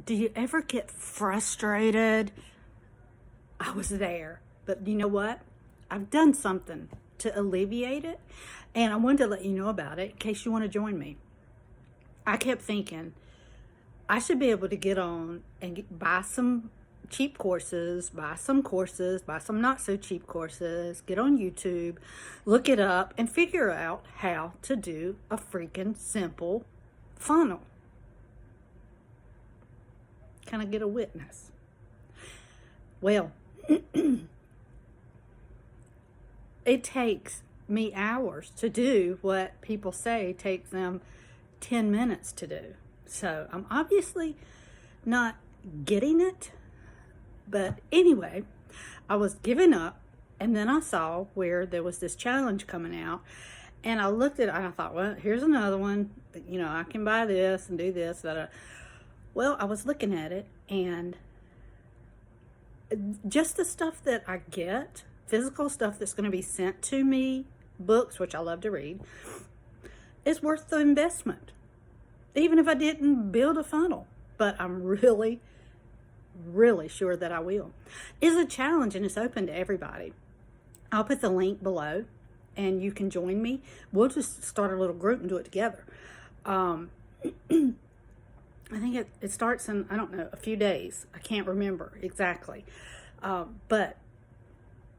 Do you ever get frustrated? I was there, but you know what? I've done something to alleviate it, and I wanted to let you know about it in case you want to join me. I kept thinking I should be able to get on and buy some cheap courses, buy some not so cheap courses, get on YouTube, look it up, and figure out how to do a freaking simple funnel. Can I get a witness? Well, it takes me hours to do what people say takes them 10 minutes to do. So I'm obviously not getting it. But anyway, I was giving up, and then I saw where there was this challenge coming out, and I looked at it and I thought, well, here's another one. You know, I can buy this and do this. Well, I was looking at it, and just the stuff that I get, physical stuff that's going to be sent to me, books, which I love to read, is worth the investment, even if I didn't build a funnel. But I'm really sure that I will. It's a challenge, and it's open to everybody. I'll put the link below, and you can join me. We'll just start a little group and do it together. I think it starts in, I don't know, a few days. I can't remember exactly. But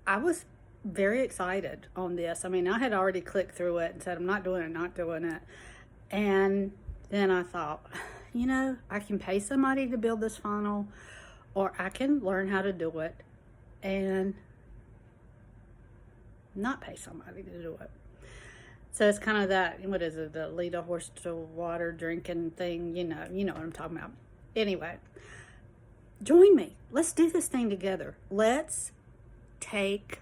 I was very excited on this. I mean, I had already clicked through it and said, I'm not doing it. And then I thought, you know, I can pay somebody to build this funnel, or I can learn how to do it and not pay somebody to do it. So it's kind of that, what is it, the lead a horse to water drinking thing, you know what I'm talking about. Anyway, join me. Let's do this thing together. Let's take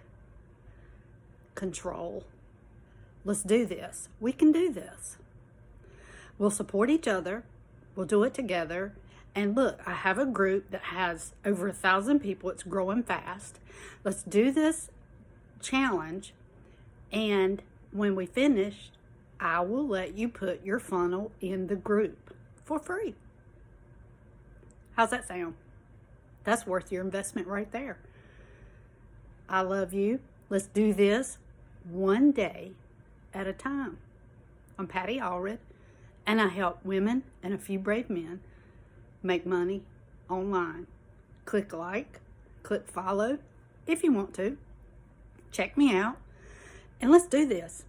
control. Let's do this. We can do this. We'll support each other. We'll do it together. And look, I have a group that has over 1,000 people. It's growing fast. Let's do this challenge, and when we finish, I will let you put your funnel in the group for free. How's that sound? That's worth your investment right there. I love you. Let's do this one day at a time. I'm Patty Allred, and I help women and a few brave men make money online. Click like, click follow if you want to. Check me out, and let's do this.